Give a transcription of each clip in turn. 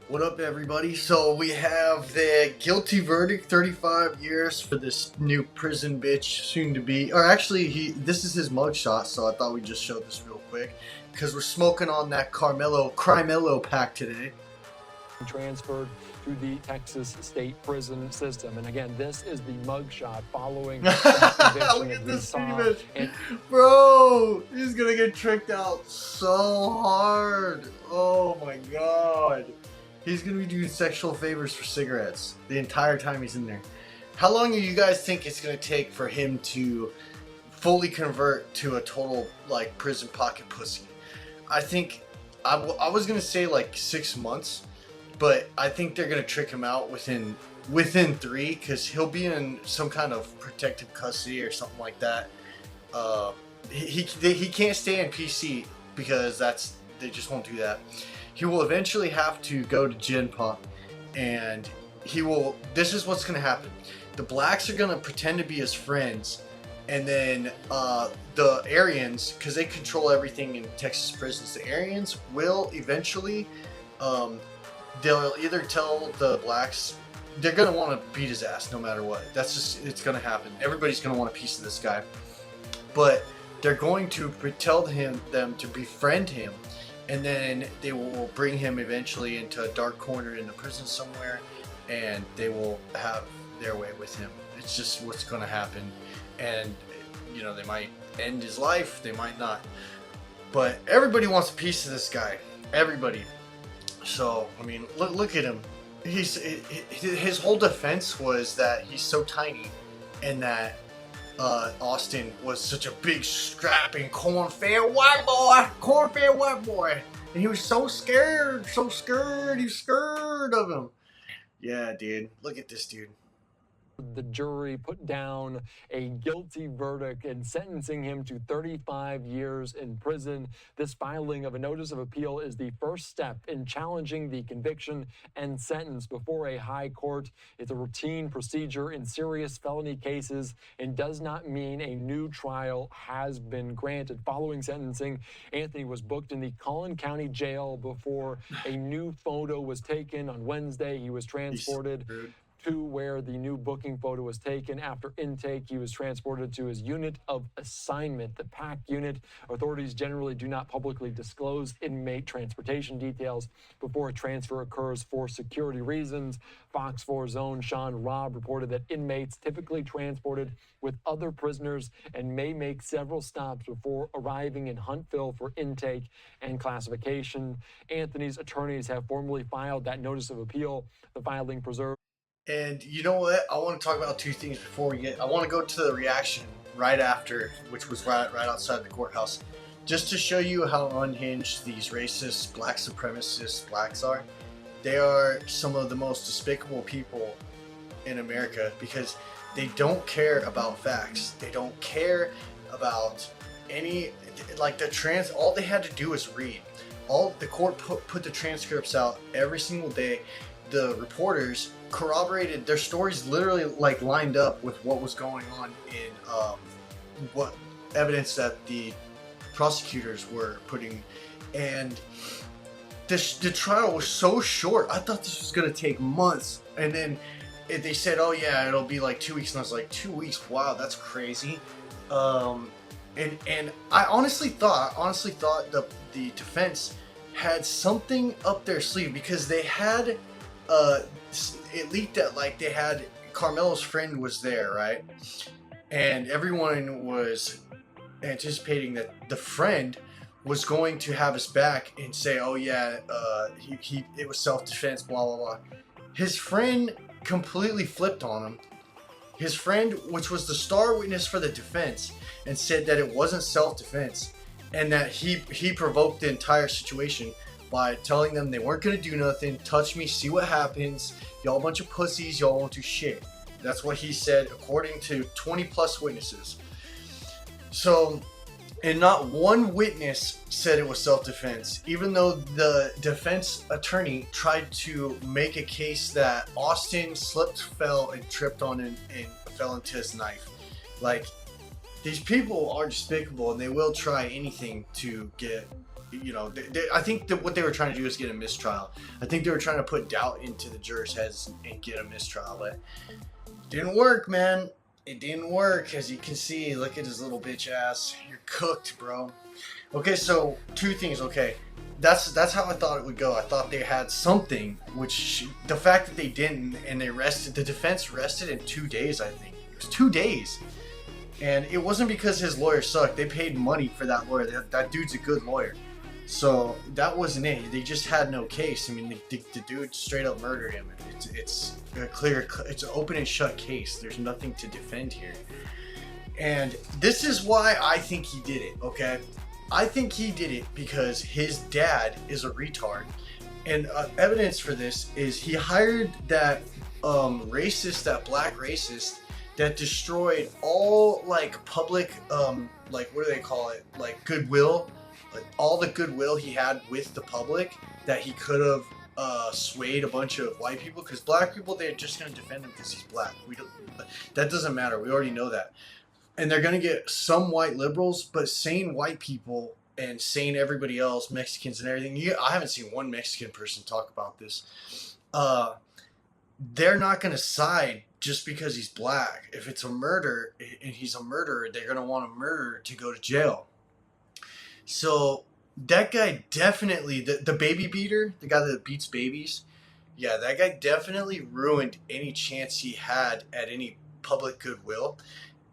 What up, everybody? So we have the guilty verdict, 35 years for this new prison bitch, soon to be. Or actually, this is his mugshot, so I thought we'd just show this real quick because we're smoking on that Karmelo pack today. Transferred to the Texas state prison system. And again, this is the mugshot following that conviction. Look at this image. Bro, he's gonna get tricked out so hard. Oh my god. He's gonna be doing sexual favors for cigarettes the entire time he's in there. How long do you guys think it's gonna take for him to fully convert to a total like prison pocket pussy? I think I was gonna say like 6 months, but I think they're gonna trick him out within 3, because he'll be in some kind of protective custody or something like that. He can't stay in PC because they just won't do that. He will eventually have to go to Gen Pop, and this is what's going to happen. The blacks are going to pretend to be his friends, and then the Aryans, because they control everything in Texas prisons, the Aryans will eventually, they'll either tell the blacks, they're going to want to beat his ass no matter what. It's going to happen. Everybody's going to want a piece of this guy. But they're going to tell them to befriend him, and then they will bring him eventually into a dark corner in the prison somewhere, and they will have their way with him. It's just what's going to happen. And, you know, they might end his life, they might not. But everybody wants a piece of this guy. Everybody. So, I mean, look at him. His whole defense was that he's so tiny, and that Austin was such a big, strapping, corn-fed white boy, and he was so scared, he was scared of him. Yeah, dude, look at this dude. The jury put down a guilty verdict and sentencing him to 35 years in prison. This filing of a notice of appeal is the first step in challenging the conviction and sentence before a high court. It's a routine procedure in serious felony cases and does not mean a new trial has been granted. Following sentencing, Anthony was booked in the Collin County Jail before a new photo was taken. On Wednesday, he was transported to where the new booking photo was taken. After intake, he was transported to his unit of assignment, the PAC unit. Authorities generally do not publicly disclose inmate transportation details before a transfer occurs for security reasons. Fox 4's own Sean Robb reported that inmates typically transported with other prisoners and may make several stops before arriving in Huntsville for intake and classification. Anthony's attorneys have formally filed that notice of appeal. The filing preserves. And you know what? I want to talk about 2 things before I want to go to the reaction right after, which was right outside the courthouse, just to show you how unhinged these racist, black supremacist blacks are. They are some of the most despicable people in America because they don't care about facts. They don't care about any, like all they had to do was read. The court put the transcripts out every single day. The reporters corroborated their stories, literally like lined up with what was going on in what evidence that the prosecutors were putting. And the trial was so short. I thought this was going to take months, and then they said, oh yeah, it'll be like 2 weeks, and I was like, 2 weeks? Wow, that's crazy. And I honestly thought the defense had something up their sleeve, because they had it leaked that like they had Karmelo's friend was there, right? And everyone was anticipating that the friend was going to have his back and say, oh yeah, it was self-defense, blah blah blah. His friend completely flipped on him. His friend, which was the star witness for the defense, and said that it wasn't self-defense, and that he provoked the entire situation by telling them they weren't going to do nothing. Touch me, see what happens. Y'all a bunch of pussies, y'all won't do shit. That's what he said, according to 20 plus witnesses. So, and not one witness said it was self-defense, even though the defense attorney tried to make a case that Austin slipped, fell, and tripped on and fell into his knife. Like, these people are despicable, and they will try anything to get you know, I think that what they were trying to do is get a mistrial. I think they were trying to put doubt into the jurors' heads and get a mistrial, but it didn't work, man. It didn't work. As you can see, look at his little bitch ass. You're cooked, bro. Okay, so 2 things. Okay, that's how I thought it would go. I thought they had something, which the fact that they didn't, and they rested, the defense rested in 2 days. I think it was 2 days, and it wasn't because his lawyer sucked. They paid money for that lawyer. That dude's a good lawyer, so that wasn't it. They just had no case. I mean, the dude straight up murdered him. It's a clear, it's an open and shut case. There's nothing to defend here, and this is why I think he did it. Okay. I think he did it because his dad is a retard, and evidence for this is he hired that racist, that black racist that destroyed all like public like what do they call it, like goodwill, like all the goodwill he had with the public, that he could have swayed a bunch of white people, because black people, they're just going to defend him because he's black. That doesn't matter. We already know that. And they're going to get some white liberals, but sane white people and sane everybody else, Mexicans and everything. I haven't seen one Mexican person talk about this. They're not going to side just because he's black. If it's a murder and he's a murderer, they're going to want a murderer to go to jail. So that guy definitely, the baby beater, the guy that beats babies, yeah, that guy definitely ruined any chance he had at any public goodwill.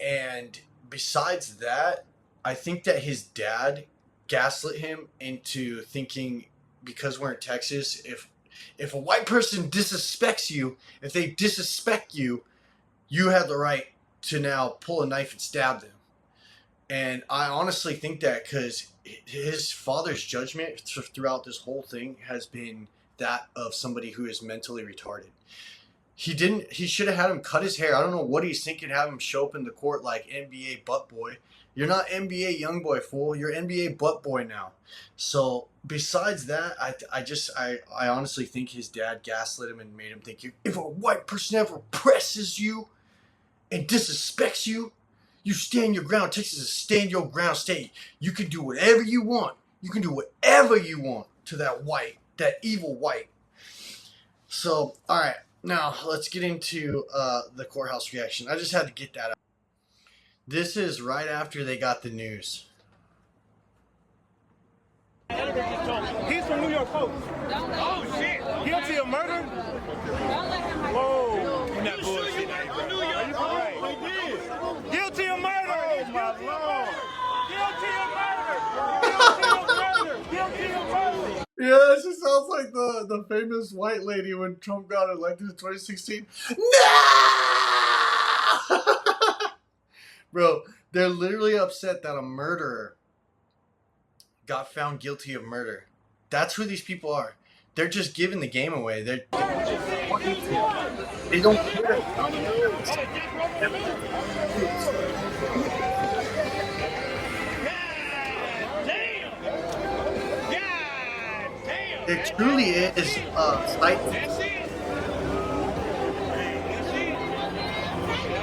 And besides that, I think that his dad gaslit him into thinking, because we're in Texas, if a white person disrespects you, if they disrespect you, you have the right to now pull a knife and stab them. And I honestly think that because his father's judgment throughout this whole thing has been that of somebody who is mentally retarded. He should have had him cut his hair. I don't know what he's thinking, have him show up in the court like NBA butt boy. You're not NBA young boy, fool. You're NBA butt boy now. So besides that, I honestly think his dad gaslit him and made him think, if a white person ever presses you and disrespects you, you stand your ground. Texas is a stand your ground state. You can do whatever you want. You can do whatever you want to that evil white. So, all right. Now, let's get into the courthouse reaction. I just had to get that out. This is right after they got the news. He's from New York Post. Oh, shit. Guilty of murder? Whoa. You're not bullshit. Are you right? Guilty of murder. Oh, my Lord. Guilty of murder. Yeah, she sounds like the famous white lady when Trump got elected in 2016. No! Bro, they're literally upset that a murderer got found guilty of murder. That's who these people are. They're just giving the game away. They don't care. It truly is stifling.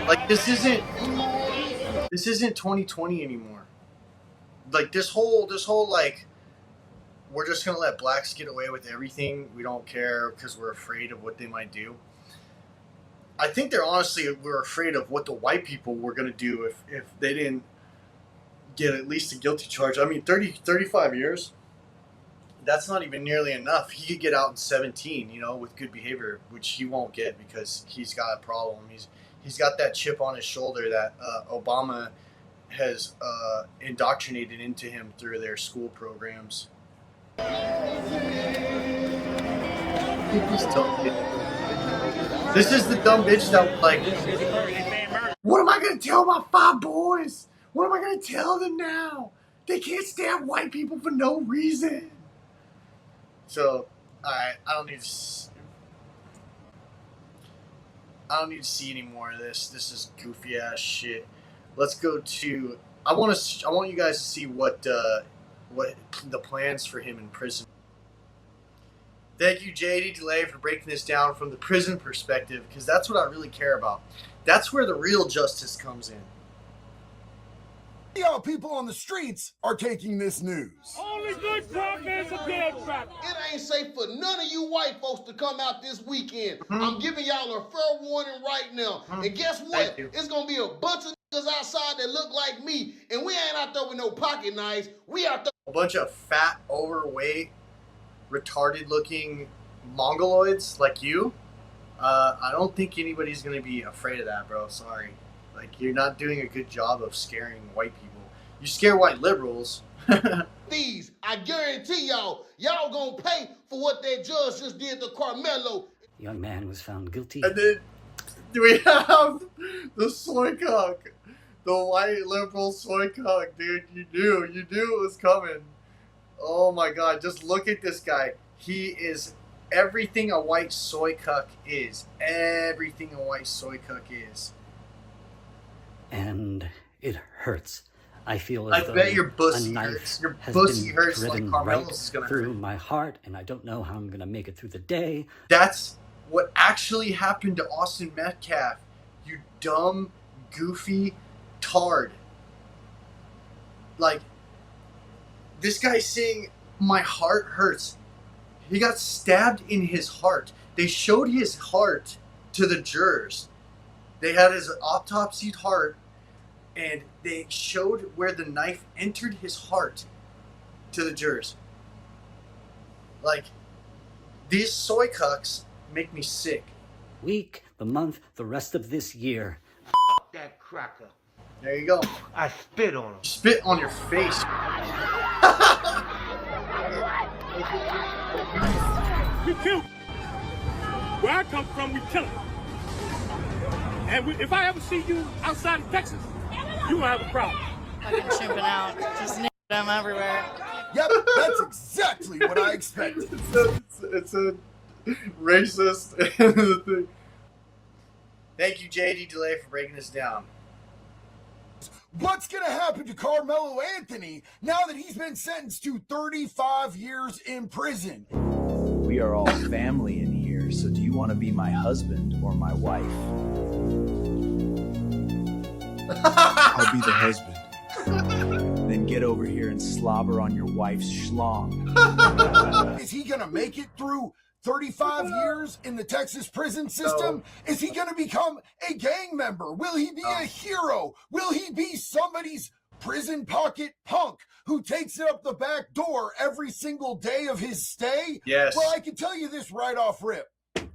Like this isn't 2020 anymore. Like this whole like, we're just gonna let blacks get away with everything. We don't care because we're afraid of what they might do. I think we're afraid of what the white people were gonna do if they didn't get at least a guilty charge. I mean, 35 years. That's not even nearly enough. He could get out in 17, with good behavior, which he won't get because he's got a problem. He's got that chip on his shoulder that Obama has indoctrinated into him through their school programs. This is the dumb bitch that like, what am I going to tell my 5 boys? What am I going to tell them now? They can't stab white people for no reason. So, alright, I don't need to see any more of this. This is goofy ass shit. Let's go to. I want you guys to see what the plans for him in prison. Thank you, JD Delay, for breaking this down from the prison perspective, because that's what I really care about. That's where the real justice comes in. See how people on the streets are taking this news. Only good cop is a dead cop. It ain't safe for none of you white folks to come out this weekend. I'm giving y'all a fair warning right now. And guess what? It's going to be a bunch of niggas outside that look like me. And we ain't out there with no pocket knives. We out there. A bunch of fat, overweight, retarded-looking mongoloids like you. I don't think anybody's going to be afraid of that, bro. Sorry. Like, you're not doing a good job of scaring white people. You scare white liberals. These, I guarantee y'all gonna pay for what that judge just did to Karmelo. The young man was found guilty. And then we have the soy cock. The white liberal soy cock, dude. You knew it was coming. Oh my god, just look at this guy. He is everything a white soy cuck is. Everything a white soy cuck is. And it hurts. I feel as though bet your pussy a knife hurts. Your has pussy been hurts like driven Carmelo's right is gonna through hurt. my heart, and I don't know how I'm gonna make it through the day. That's what actually happened to Austin Metcalf. You dumb, goofy tard. Like, this guy's saying, my heart hurts. He got stabbed in his heart. They showed his heart to the jurors. They had his autopsied heart, and they showed where the knife entered his heart to the jurors. Like, these soy cucks make me sick. Week, the month, the rest of this year. That cracker. There you go. I spit on him. Spit on your face. We kill. Where I come from, we kill him. And if I ever see you outside of Texas, you will have a problem. Fucking chimping out. Just them everywhere. Yep, that's exactly what I expected. It's a racist thing. Thank you, JD Delay, for breaking this down. What's going to happen to Karmelo Anthony now that he's been sentenced to 35 years in prison? We are all family in here, so do you want to be my husband or my wife? I'll be the husband. Then get over here and slobber on your wife's schlong. Is he going to make it through 35 years in the Texas prison system? No. Is he going to become a gang member? Will he be a hero? Will he be somebody's prison pocket punk who takes it up the back door every single day of his stay? Yes. Well, I can tell you this right off rip.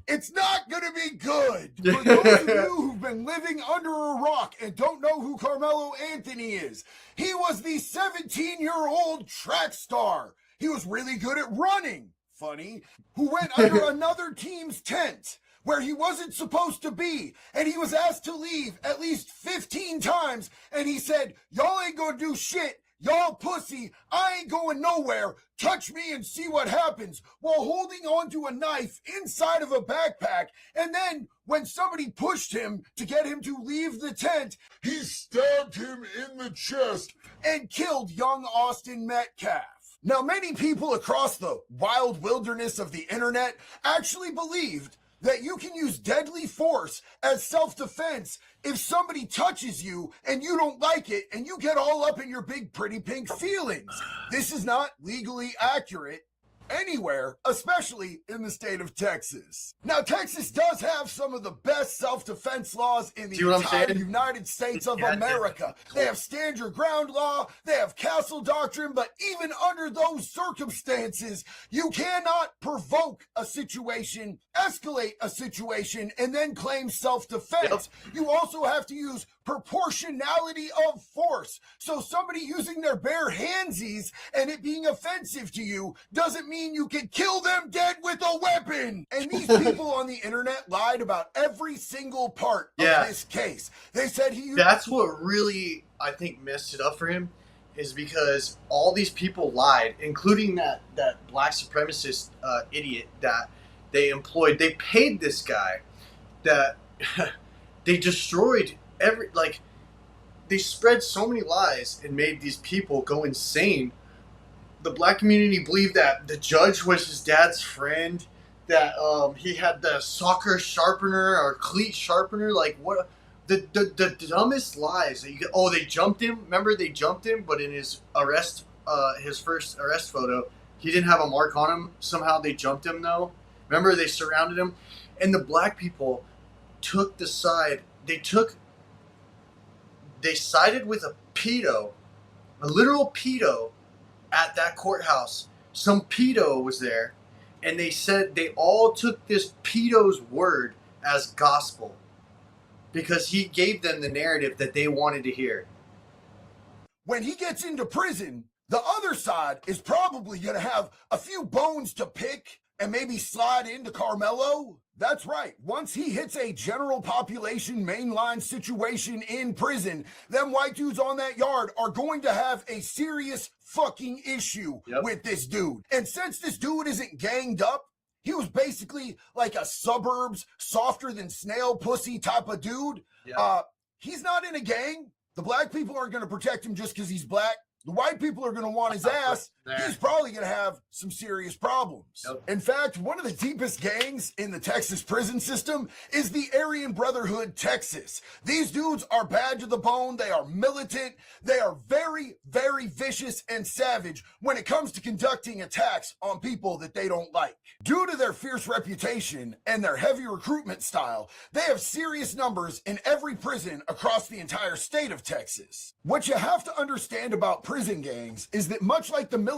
It's not going to be good. For those of you who've been living under a rock and don't know who Karmelo Anthony is, he was the 17-year-old track star. He was really good at running. Funny, who went under another team's tent where he wasn't supposed to be, and he was asked to leave at least 15 times, and he said, y'all ain't gonna do shit, y'all pussy, I ain't going nowhere, touch me and see what happens, while holding onto a knife inside of a backpack. And then when somebody pushed him to get him to leave the tent, he stabbed him in the chest and killed young Austin Metcalf. Now, many people across the wild wilderness of the internet actually believed that you can use deadly force as self-defense if somebody touches you and you don't like it and you get all up in your big pretty pink feelings. This is not legally accurate anywhere, especially in the state of Texas. Now, Texas does have some of the best self-defense laws in the entire United States of America. They have stand your ground law, they have castle doctrine, but even under those circumstances, you cannot provoke a situation, escalate a situation, and then claim self-defense. You also have to use proportionality of force. So somebody using their bare handsies and it being offensive to you doesn't mean you can kill them dead with a weapon. And these people on the internet lied about every single part of this case. They said he... That's what really, I think, messed it up for him, is because all these people lied, including that black supremacist idiot that they employed. They paid this guy that they destroyed they spread so many lies and made these people go insane. The black community believed that the judge was his dad's friend, that he had the soccer sharpener or cleat sharpener. Like, The dumbest lies that you get. Oh, they jumped him. Remember, they jumped him, but in his first arrest photo, he didn't have a mark on him. Somehow they jumped him though. Remember, they surrounded him, and the black people took the side. They sided with a pedo, a literal pedo, at that courthouse. Some pedo was there, and they said they all took this pedo's word as gospel because he gave them the narrative that they wanted to hear. When he gets into prison, the other side is probably going to have a few bones to pick and maybe slide into Karmelo. That's right. Once he hits a general population mainline situation in prison, them white dudes on that yard are going to have a serious fucking issue with this dude. And since this dude isn't ganged up, he was basically like a suburbs, softer than snail pussy type of dude. He's not in a gang. The black people aren't going to protect him just because he's black. The white people are going to want his ass. He's probably going to have some serious problems. In fact, one of the deepest gangs in the Texas prison system is the Aryan Brotherhood Texas. These dudes are bad to the bone. They are militant. They are very, very vicious and savage when it comes to conducting attacks on people that they don't like. Due to their fierce reputation and their heavy recruitment style, they have serious numbers in every prison across the entire state of Texas. What you have to understand about prison gangs is that much like the military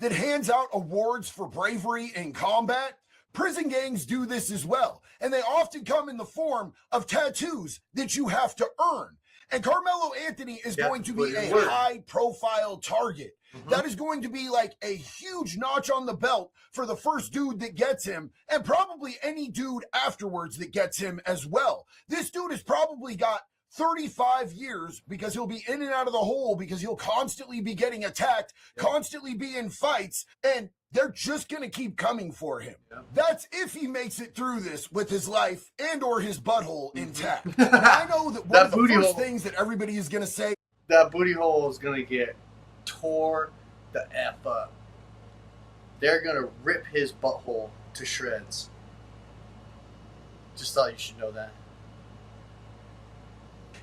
that hands out awards for bravery in combat, prison gangs do this as well. And they often come in the form of tattoos that you have to earn. And Karmelo Anthony is going to be a high-profile target. That is going to be like a huge notch on the belt for the first dude that gets him, and probably any dude afterwards that gets him as well. This dude has probably got 35 years because he'll be in and out of the hole because he'll constantly be getting attacked, constantly be in fights, and they're just going to keep coming for him. That's if he makes it through this with his life and or his butthole intact. I know that one of the first things that everybody is going to say, that booty hole is going to get tore the F up. They're going to rip his butthole to shreds. Just thought you should know that.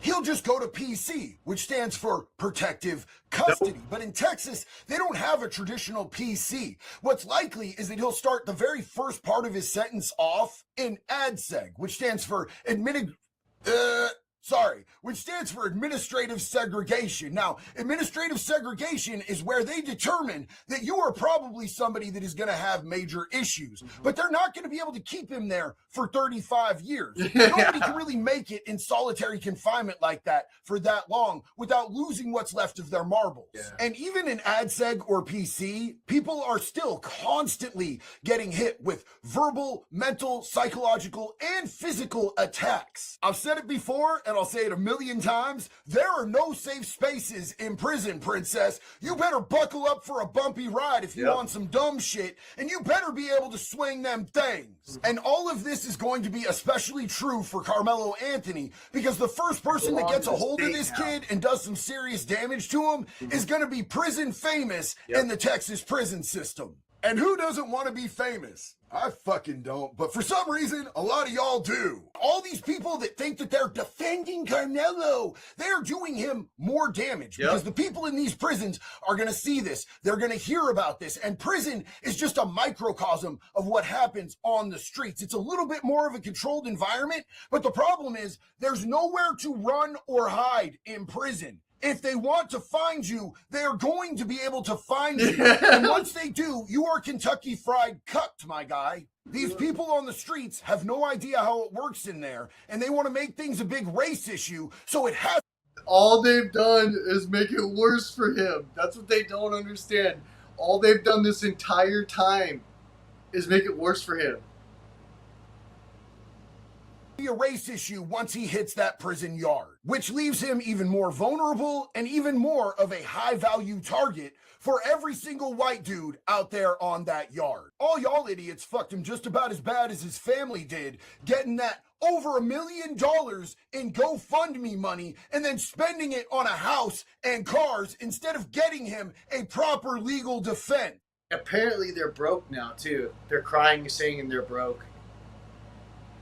He'll just go to PC, which stands for protective custody. But in Texas, they don't have a traditional PC. What's likely is that he'll start the very first part of his sentence off in ADSEG, which stands for administrative segregation. Now, administrative segregation is where they determine that you are probably somebody that is going to have major issues, but they're not going to be able to keep him there for 35 years. Nobody can really make it in solitary confinement like that for that long without losing what's left of their marbles. And even in ADSEG or PC, people are still constantly getting hit with verbal, mental, psychological, and physical attacks. I've said it before, and I'll say it a million times. There are no safe spaces in prison, princess. You better buckle up for a bumpy ride if you want some dumb shit, and you better be able to swing them things. And all of this is going to be especially true for Karmelo Anthony, because the first person that gets a hold of this kid and does some serious damage to him is going to be prison famous in the Texas prison system. And who doesn't want to be famous? I fucking don't, but for some reason, a lot of y'all do. All these people that think that they're defending Karmelo, they're doing him more damage because the people in these prisons are going to see this. They're going to hear about this, and prison is just a microcosm of what happens on the streets. It's a little bit more of a controlled environment, but the problem is there's nowhere to run or hide in prison. If they want to find you, they are going to be able to find you. And once they do, you are Kentucky Fried Cucked, my guy. These people on the streets have no idea how it works in there, and they want to make things a big race issue, so it has... All they've done is make it worse for him. That's what they don't understand. All they've done this entire time is make it worse for him. Be a race issue once he hits that prison yard, which leaves him even more vulnerable and even more of a high-value target for every single white dude out there on that yard. All y'all idiots fucked him just about as bad as his family did, getting that over $1 million in GoFundMe money and then spending it on a house and cars instead of getting him a proper legal defense. Apparently they're broke now, too. They're crying, saying they're broke.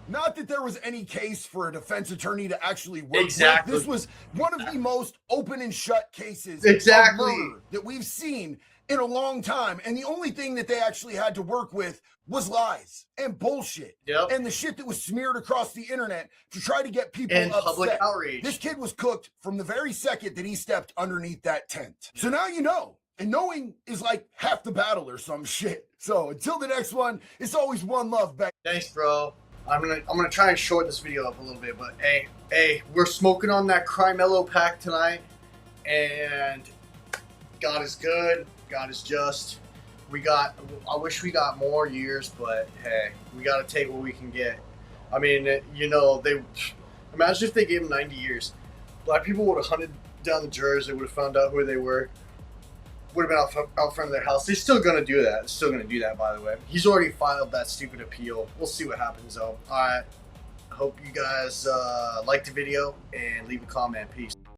Not that there was any case for a defense attorney to actually work Exactly. with. This was one of the most open and shut cases Exactly. of murder that we've seen in a long time. And the only thing that they actually had to work with was lies and bullshit. Yep. And the shit that was smeared across the internet to try to get people And upset. public outrage. This kid was cooked from the very second that he stepped underneath that tent. So now you know. And knowing is like half the battle or some shit. So until the next one, it's always one love back. Thanks, bro. I'm gonna try and shorten this video up a little bit, but hey, we're smoking on that Karmelo pack tonight, and God is good. God is just. I wish we got more years, but hey, we gotta take what we can get. I mean, you know, imagine if they gave him 90 years. Black people would have hunted down the jurors. They would have found out who they were. Would have been out front of their house. They're still gonna do that. They're still gonna do that, by the way. He's already filed that stupid appeal. We'll see what happens, though. All right. I hope you guys liked the video and leave a comment. Peace.